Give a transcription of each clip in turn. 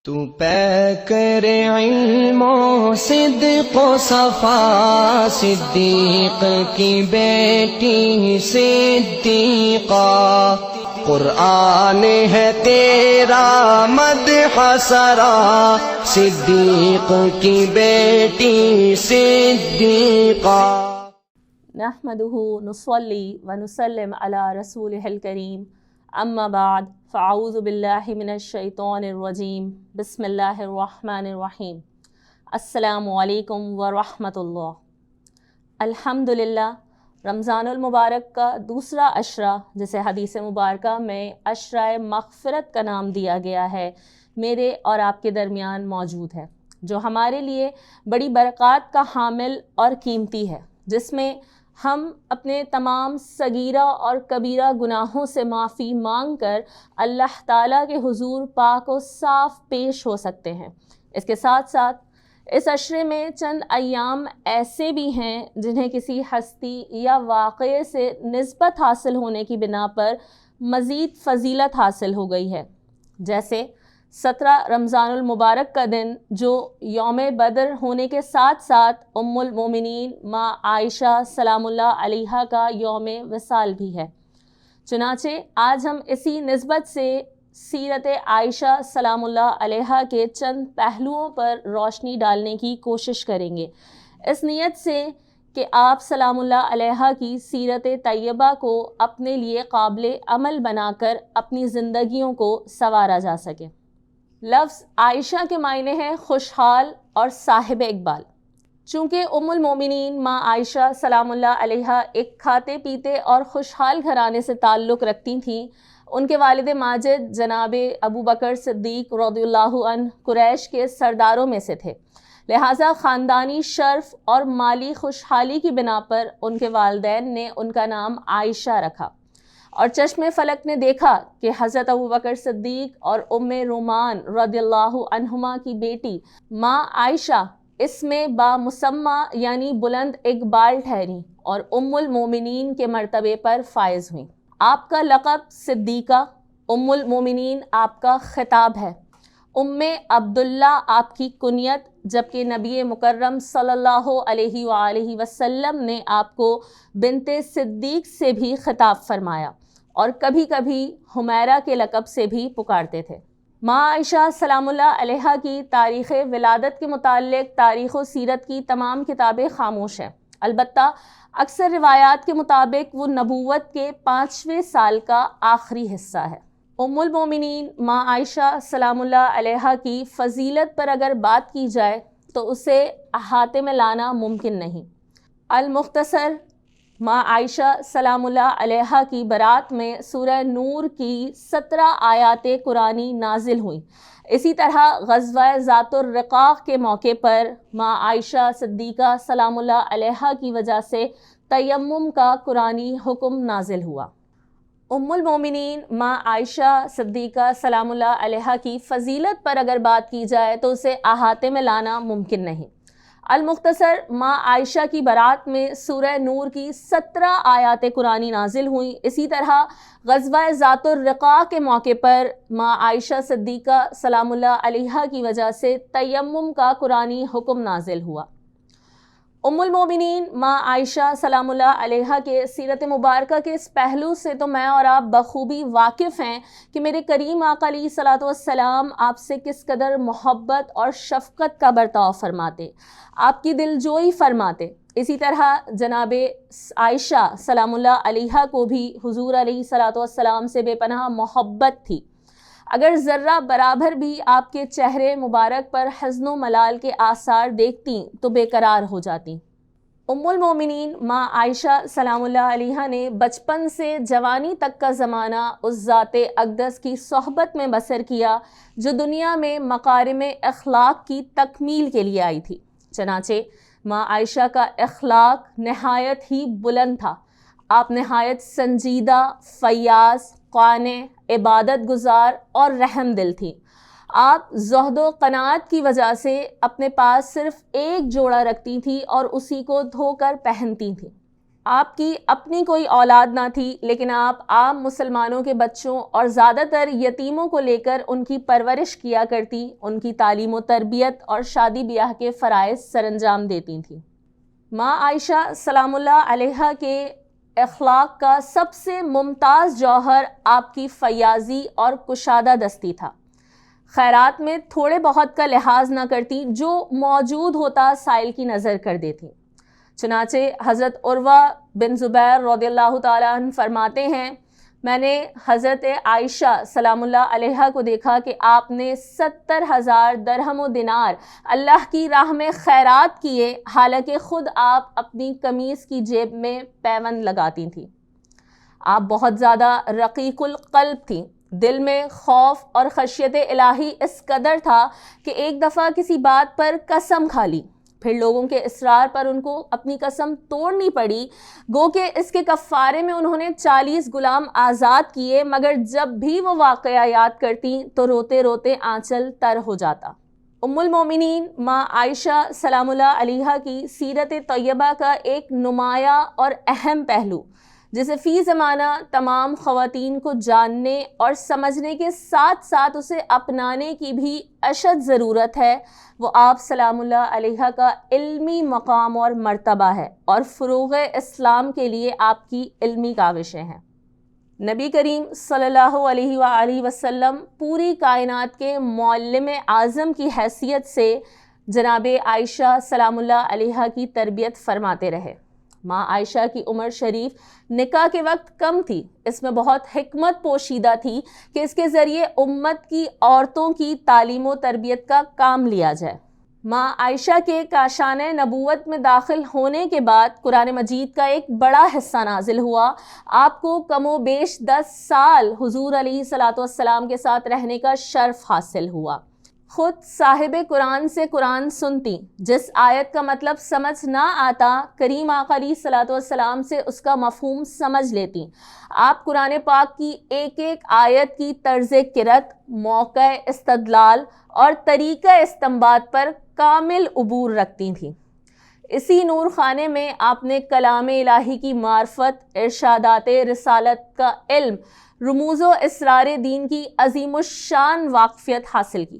تو پیکر علم و صدق و صفا، صدیق کی بیٹی صدیقہ، قرآن ہے تیرا مدح سرا، صدیق کی بیٹی صدیقہ۔ نحمدہ نصلی ونسلم علی رسولہ الکریم، اما بعد فاعوذ باللہ من الشیطان الرجیم، بسم اللہ الرحمن الرحیم۔ السلام علیکم ورحمۃ اللہ۔ الحمدللہ، رمضان المبارک کا دوسرا عشرہ، جسے حدیث مبارکہ میں عشرہ مغفرت کا نام دیا گیا ہے، میرے اور آپ کے درمیان موجود ہے، جو ہمارے لیے بڑی برکات کا حامل اور قیمتی ہے، جس میں ہم اپنے تمام صغیرہ اور کبیرہ گناہوں سے معافی مانگ کر اللہ تعالیٰ کے حضور پاک و صاف پیش ہو سکتے ہیں۔ اس کے ساتھ ساتھ اس عشرے میں چند ایام ایسے بھی ہیں جنہیں کسی ہستی یا واقعے سے نسبت حاصل ہونے کی بنا پر مزید فضیلت حاصل ہو گئی ہے، جیسے 17 رمضان المبارک کا دن، جو یوم بدر ہونے کے ساتھ ساتھ ام المومنین ماں عائشہ سلام اللہ علیہا کا یوم وصال بھی ہے۔ چنانچہ آج ہم اسی نسبت سے سیرت عائشہ سلام اللہ علیہا کے چند پہلوؤں پر روشنی ڈالنے کی کوشش کریں گے، اس نیت سے کہ آپ سلام اللہ علیہا کی سیرت طیبہ کو اپنے لیے قابل عمل بنا کر اپنی زندگیوں کو سنوارا جا سکے۔ لفظ عائشہ کے معنی ہے خوشحال اور صاحب اقبال۔ چونکہ ام المومنین ماں عائشہ سلام اللہ علیہا ایک کھاتے پیتے اور خوشحال گھرانے سے تعلق رکھتی تھیں، ان کے والد ماجد جناب ابو بکر صدیق رضی اللہ عنہ قریش کے سرداروں میں سے تھے، لہٰذا خاندانی شرف اور مالی خوشحالی کی بنا پر ان کے والدین نے ان کا نام عائشہ رکھا، اور چشم فلک نے دیکھا کہ حضرت ابو بکر صدیق اور ام رومان رضی اللہ عنہما کی بیٹی ماں عائشہ اس میں بامسمى یعنی بلند اقبال ٹھہری اور ام المومنین کے مرتبے پر فائز ہوئیں۔ آپ کا لقب صدیقہ، ام المومنین آپ کا خطاب ہے، ام عبداللہ آپ کی کنیت، جبکہ نبی مکرم صلی اللہ علیہ وآلہ وسلم نے آپ کو بنت صدیق سے بھی خطاب فرمایا اور کبھی کبھی حمیرہ کے لقب سے بھی پکارتے تھے۔ ماں عائشہ سلام اللہ علیہا کی تاریخ ولادت کے متعلق تاریخ و سیرت کی تمام کتابیں خاموش ہیں، البتہ اکثر روایات کے مطابق وہ نبوت کے 5ویں سال کا آخری حصہ ہے۔ ام المومنین ماں عائشہ سلام اللہ علیہا کی فضیلت پر اگر بات کی جائے تو اسے احاطے میں لانا ممکن نہیں۔ المختصر، ماں عائشہ سلام اللہ علیہا کی برات میں سورہ نور کی 17 آیات قرآنی نازل ہوئیں۔ اسی طرح غزوہ ذات الرقاق کے موقع پر ماں عائشہ صدیقہ سلام اللہ علیہا کی وجہ سے تیمم کا قرآنی حکم نازل ہوا۔ ام المومنین ماں عائشہ صدیقہ سلام اللہ علیہا کی فضیلت پر اگر بات کی جائے تو اسے احاطے میں لانا ممکن نہیں۔ المختصر، ماں عائشہ کی برات میں سورہ نور کی 17 آیات قرآنی نازل ہوئیں۔ اسی طرح غزوہ ذات الرقاق کے موقع پر ماں عائشہ صدیقہ سلام اللہ علیہا کی وجہ سے تیمم کا قرآنی حکم نازل ہوا۔ ام المومنین ماں عائشہ سلام اللہ علیہا کے سیرت مبارکہ کے اس پہلو سے تو میں اور آپ بخوبی واقف ہیں کہ میرے کریم آقا علیہ الصلوۃ والسلام آپ سے کس قدر محبت اور شفقت کا برتاؤ فرماتے، آپ کی دلجوئی فرماتے۔ اسی طرح جناب عائشہ سلام اللہ علیہا کو بھی حضور علیہ الصلوۃ والسلام سے بے پناہ محبت تھی، اگر ذرہ برابر بھی آپ کے چہرے مبارک پر حزن و ملال کے آثار دیکھتی تو بے قرار ہو جاتی۔ ام المومنین ماں عائشہ سلام اللہ علیہا نے بچپن سے جوانی تک کا زمانہ اس ذات اقدس کی صحبت میں بسر کیا جو دنیا میں مکارم اخلاق کی تکمیل کے لیے آئی تھی، چنانچہ ماں عائشہ کا اخلاق نہایت ہی بلند تھا۔ آپ نہایت سنجیدہ، فیاض، قانع، عبادت گزار اور رحم دل تھی۔ آپ زہد و قناعت کی وجہ سے اپنے پاس صرف ایک جوڑا رکھتی تھیں اور اسی کو دھو کر پہنتی تھیں۔ آپ کی اپنی کوئی اولاد نہ تھی، لیکن آپ عام مسلمانوں کے بچوں اور زیادہ تر یتیموں کو لے کر ان کی پرورش کیا کرتی، ان کی تعلیم و تربیت اور شادی بیاہ کے فرائض سر انجام دیتی تھیں۔ ماں عائشہ سلام اللہ علیہا کے اخلاق کا سب سے ممتاز جوہر آپ کی فیاضی اور کشادہ دستی تھا۔ خیرات میں تھوڑے بہت کا لحاظ نہ کرتی، جو موجود ہوتا سائل کی نظر کر دیتی۔ چنانچہ حضرت عروہ بن زبیر رضی اللہ تعالیٰ عنہ فرماتے ہیں، میں نے حضرت عائشہ سلام اللہ علیہا کو دیکھا کہ آپ نے 70,000 درہم و دینار اللہ کی راہ میں خیرات کیے، حالانکہ خود آپ اپنی قمیص کی جیب میں پیوند لگاتی تھیں۔ آپ بہت زیادہ رقیق القلب تھیں۔ دل میں خوف اور خشیت الہی اس قدر تھا کہ ایک دفعہ کسی بات پر قسم کھا لی، پھر لوگوں کے اصرار پر ان کو اپنی قسم توڑنی پڑی، گو کہ اس کے کفارے میں انہوں نے 40 غلام آزاد کیے، مگر جب بھی وہ واقعہ یاد کرتی تو روتے روتے آنچل تر ہو جاتا۔ ام المومنین ماں عائشہ سلام اللہ علیہا کی سیرت طیبہ کا ایک نمایاں اور اہم پہلو، جسے فی زمانہ تمام خواتین کو جاننے اور سمجھنے کے ساتھ ساتھ اسے اپنانے کی بھی اشد ضرورت ہے، وہ آپ سلام اللہ علیہا کا علمی مقام اور مرتبہ ہے اور فروغ اسلام کے لیے آپ کی علمی کاوشیں ہیں۔ نبی کریم صلی اللہ علیہ وآلہ وسلم پوری کائنات کے معلم اعظم کی حیثیت سے جناب عائشہ سلام اللہ علیہا کی تربیت فرماتے رہے۔ ماں عائشہ کی عمر شریف نکاح کے وقت کم تھی، اس میں بہت حکمت پوشیدہ تھی کہ اس کے ذریعے امت کی عورتوں کی تعلیم و تربیت کا کام لیا جائے۔ ماں عائشہ کے کاشانِ نبوت میں داخل ہونے کے بعد قرآن مجید کا ایک بڑا حصہ نازل ہوا۔ آپ کو کم و بیش 10 سال حضور علیہ الصلوۃ والسلام کے ساتھ رہنے کا شرف حاصل ہوا۔ خود صاحب قرآن سے قرآن سنتی، جس آیت کا مطلب سمجھ نہ آتا کریم آقا علیہ الصلوۃ والسلام سے اس کا مفہوم سمجھ لیتی۔ آپ قرآن پاک کی ایک ایک آیت کی طرز قرأت، موقع استدلال اور طریقہ استنباط پر کامل عبور رکھتی تھیں۔ اسی نور خانے میں آپ نے کلام الہی کی معرفت، ارشادات رسالت کا علم، رموز و اسرار دین کی عظیم الشان واقفیت حاصل کی۔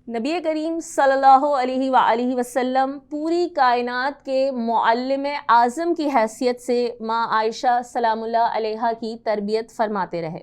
نبی کریم صلی اللہ علیہ وآلہ وسلم پوری کائنات کے معلم اعظم کی حیثیت سے ماں عائشہ سلام اللہ علیہا کی تربیت فرماتے رہے۔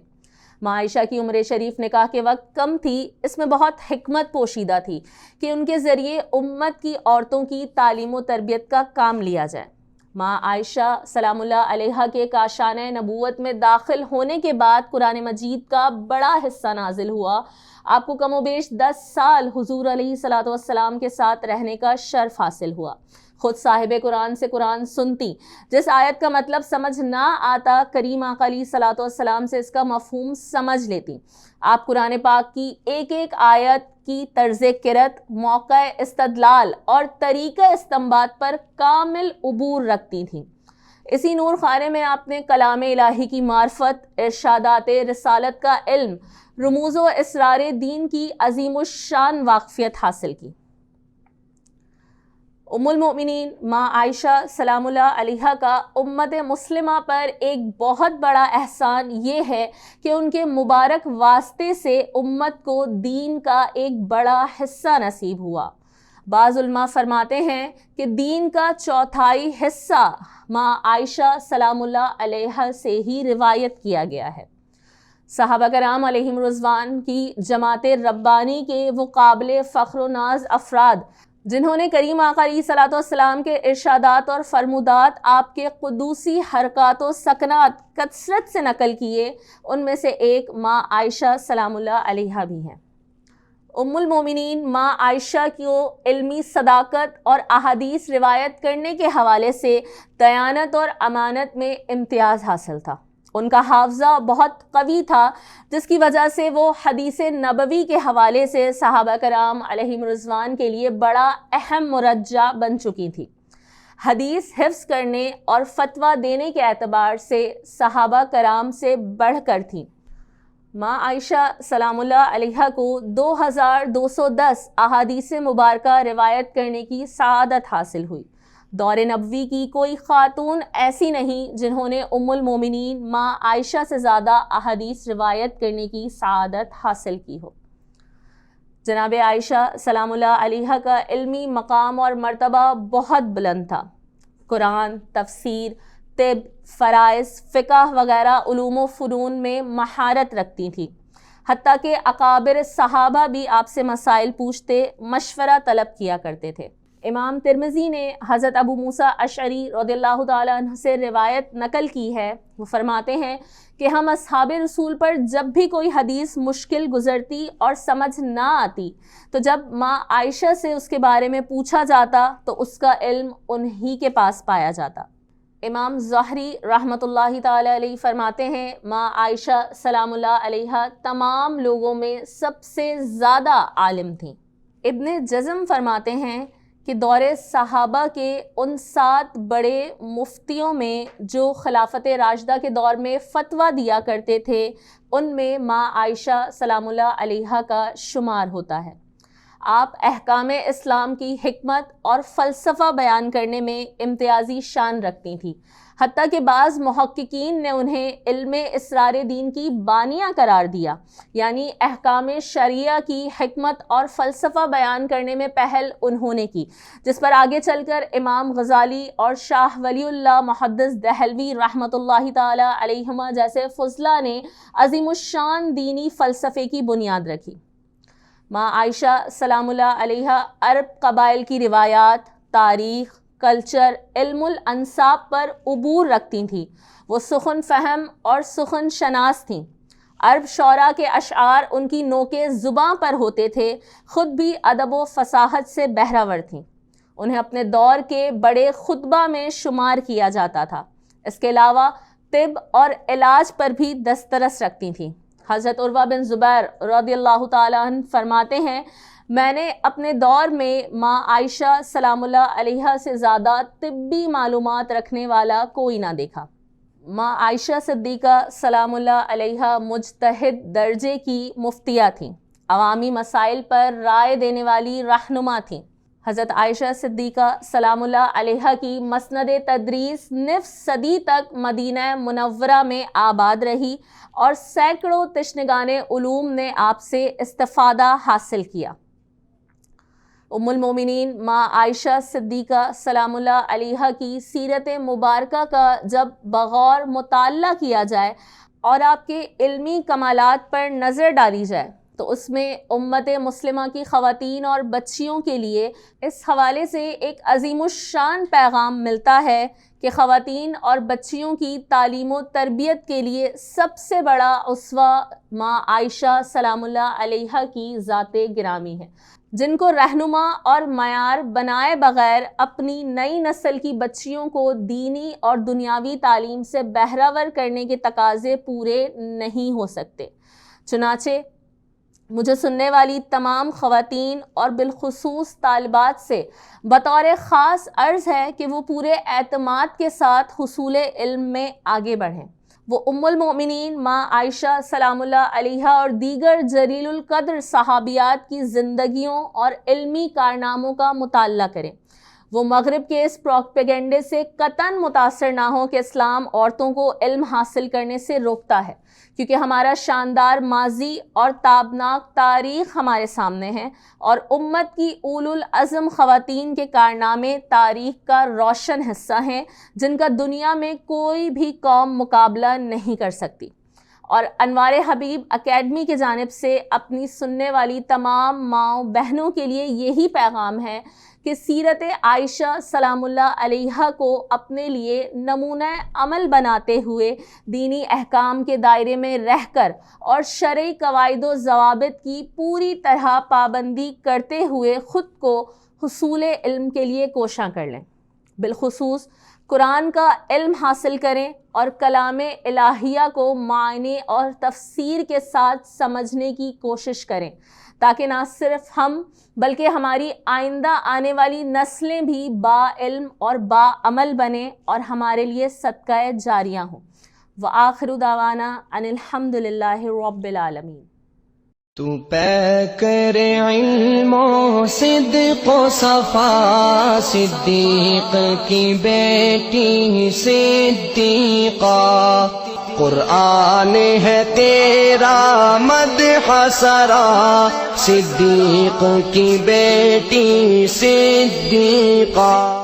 ماں عائشہ کی عمر شریف نکاح کے وقت کم تھی، اس میں بہت حکمت پوشیدہ تھی کہ ان کے ذریعے امت کی عورتوں کی تعلیم و تربیت کا کام لیا جائے۔ ماں عائشہ سلام اللہ علیہا کے کاشانِ نبوت میں داخل ہونے کے بعد قرآن مجید کا بڑا حصہ نازل ہوا۔ آپ کو کم و بیش 10 سال حضور علیہ الصلوۃ والسلام کے ساتھ رہنے کا شرف حاصل ہوا۔ خود صاحب قرآن سے قرآن سنتی، جس آیت کا مطلب سمجھ نہ آتا کریم آقا علیہ الصلوۃ والسلام سے اس کا مفہوم سمجھ لیتی۔ آپ قرآن پاک کی ایک ایک آیت کی طرز قرأت، موقع استدلال اور طریقہ استنباط پر کامل عبور رکھتی تھیں۔ اسی نور خانے میں آپ نے کلام الہی کی معرفت، ارشادات رسالت کا علم، رموز و اسرار دین کی عظیم الشان واقفیت حاصل کی۔ ام المؤمنین ماں عائشہ سلام اللہ علیہا کا امت مسلمہ پر ایک بہت بڑا احسان یہ ہے کہ ان کے مبارک واسطے سے امت کو دین کا ایک بڑا حصہ نصیب ہوا۔ بعض علماء فرماتے ہیں کہ دین کا 1/4 حصہ ماں عائشہ سلام اللہ علیہا سے ہی روایت کیا گیا ہے۔ صحابہ کرام علیہم رضوان کی جماعت ربانی کے وہ قابل فخر و ناز افراد جنہوں نے کریم آقا علیہ الصلوۃ والسلام کے ارشادات اور فرمودات، آپ کے قدوسی حرکات و سکنات کثرت سے نقل کیے، ان میں سے ایک ماں عائشہ سلام اللہ علیہا بھی ہیں۔ ام المومنین ماں عائشہ کو علمی صداقت اور احادیث روایت کرنے کے حوالے سے دیانت اور امانت میں امتیاز حاصل تھا۔ ان کا حافظہ بہت قوی تھا، جس کی وجہ سے وہ حدیث نبوی کے حوالے سے صحابہ کرام علیہم رضوان کے لیے بڑا اہم مرجع بن چکی تھی۔ حدیث حفظ کرنے اور فتویٰ دینے کے اعتبار سے صحابہ کرام سے بڑھ کر تھیں۔ ماں عائشہ سلام اللہ علیہا کو 2210 احادیث مبارکہ روایت کرنے کی سعادت حاصل ہوئی۔ دور نبوی کی کوئی خاتون ایسی نہیں جنہوں نے ام المومنین ماں عائشہ سے زیادہ احادیث روایت کرنے کی سعادت حاصل کی ہو۔ جناب عائشہ سلام اللہ علیہا کا علمی مقام اور مرتبہ بہت بلند تھا۔ قرآن، تفسیر، طب، فرائض، فقہ وغیرہ علوم و فنون میں مہارت رکھتی تھیں، حتیٰ کہ اکابر صحابہ بھی آپ سے مسائل پوچھتے، مشورہ طلب کیا کرتے تھے۔ امام ترمذی نے حضرت ابو موسیٰ اشعری رضی اللہ تعالیٰ عنہ سے روایت نقل کی ہے۔ وہ فرماتے ہیں کہ ہم اصحاب رسول پر جب بھی کوئی حدیث مشکل گزرتی اور سمجھ نہ آتی تو جب ماں عائشہ سے اس کے بارے میں پوچھا جاتا تو اس کا علم انہی کے پاس پایا جاتا۔ امام زہری رحمۃ اللہ تعالیٰ علیہ فرماتے ہیں ماں عائشہ سلام اللہ علیہا تمام لوگوں میں سب سے زیادہ عالم تھیں۔ ابن جزم فرماتے ہیں کہ دور صحابہ کے ان 7 بڑے مفتیوں میں جو خلافت راشدہ کے دور میں فتویٰ دیا کرتے تھے ان میں ماں عائشہ سلام اللہ علیہا کا شمار ہوتا ہے۔ آپ احکام اسلام کی حکمت اور فلسفہ بیان کرنے میں امتیازی شان رکھتی تھیں، حتیٰ کہ بعض محققین نے انہیں علم اسرار دین کی بانیہ قرار دیا، یعنی احکام شریعہ کی حکمت اور فلسفہ بیان کرنے میں پہل انہوں نے کی، جس پر آگے چل کر امام غزالی اور شاہ ولی اللہ محدث دہلوی رحمۃ اللہ تعالی علیہما جیسے فضلاء نے عظیم الشان دینی فلسفے کی بنیاد رکھی۔ ماں عائشہ سلام اللہ علیہا عرب قبائل کی روایات، تاریخ، کلچر، علم الانساب پر عبور رکھتی تھیں۔ وہ سخن فہم اور سخن شناس تھیں۔ عرب شعراء کے اشعار ان کی نوکے زباں پر ہوتے تھے، خود بھی ادب و فصاحت سے بہرہ ور تھیں۔ انہیں اپنے دور کے بڑے خطبہ میں شمار کیا جاتا تھا۔ اس کے علاوہ طب اور علاج پر بھی دسترس رکھتی تھیں۔ حضرت عروہ بن زبیر رضی اللہ تعالیٰ عنہ فرماتے ہیں میں نے اپنے دور میں ماں عائشہ سلام اللہ علیہا سے زیادہ طبی معلومات رکھنے والا کوئی نہ دیکھا۔ ماں عائشہ صدیقہ سلام اللہ علیہا مجتہد درجے کی مفتیہ تھیں، عوامی مسائل پر رائے دینے والی رہنما تھیں۔ حضرت عائشہ صدیقہ سلام اللہ علیہا کی مسند تدریس نصف صدی تک مدینہ منورہ میں آباد رہی اور سینکڑوں تشنگان علوم نے آپ سے استفادہ حاصل کیا۔ ام المومنین ماں عائشہ صدیقہ سلام اللہ علیہا کی سیرت مبارکہ کا جب بغور مطالعہ کیا جائے اور آپ کے علمی کمالات پر نظر ڈالی جائے تو اس میں امت مسلمہ کی خواتین اور بچیوں کے لیے اس حوالے سے ایک عظیم الشان پیغام ملتا ہے کہ خواتین اور بچیوں کی تعلیم و تربیت کے لیے سب سے بڑا اسوہ ماں عائشہ سلام اللہ علیہا کی ذات گرامی ہے، جن کو رہنما اور معیار بنائے بغیر اپنی نئی نسل کی بچیوں کو دینی اور دنیاوی تعلیم سے بہرہ ور کرنے کے تقاضے پورے نہیں ہو سکتے۔ چنانچہ مجھے سننے والی تمام خواتین اور بالخصوص طالبات سے بطور خاص عرض ہے کہ وہ پورے اعتماد کے ساتھ حصول علم میں آگے بڑھیں۔ وہ ام المؤمنین ماں عائشہ سلام اللہ علیہا اور دیگر جلیل القدر صحابیات کی زندگیوں اور علمی کارناموں کا مطالعہ کریں۔ وہ مغرب کے اس پروپیگنڈے سے قطعاً متاثر نہ ہو کہ اسلام عورتوں کو علم حاصل کرنے سے روکتا ہے، کیونکہ ہمارا شاندار ماضی اور تابناک تاریخ ہمارے سامنے ہے اور امت کی اولو العزم خواتین کے کارنامے تاریخ کا روشن حصہ ہیں جن کا دنیا میں کوئی بھی قوم مقابلہ نہیں کر سکتی۔ اور انوار حبیب اکیڈمی کی جانب سے اپنی سننے والی تمام ماؤں بہنوں کے لیے یہی پیغام ہے کہ سیرت عائشہ سلام اللہ علیہا کو اپنے لیے نمونہ عمل بناتے ہوئے دینی احکام کے دائرے میں رہ کر اور شرعی قواعد و ضوابط کی پوری طرح پابندی کرتے ہوئے خود کو حصول علم کے لیے کوشاں کر لیں۔ بالخصوص قرآن کا علم حاصل کریں اور کلام الہیہ کو معنی اور تفسیر کے ساتھ سمجھنے کی کوشش کریں تاکہ نہ صرف ہم بلکہ ہماری آئندہ آنے والی نسلیں بھی با علم اور با عمل بنیں اور ہمارے لیے صدقہ جاریہ ہوں۔ وآخر دعوانا ان الحمد للہ رب العالمین۔ تو پیکر علم و صدق و صفا، صدیق کی بیٹی صدیقہ، قرآن ہے تیرا مدح سرا، صدیق کی بیٹی صدیقہ۔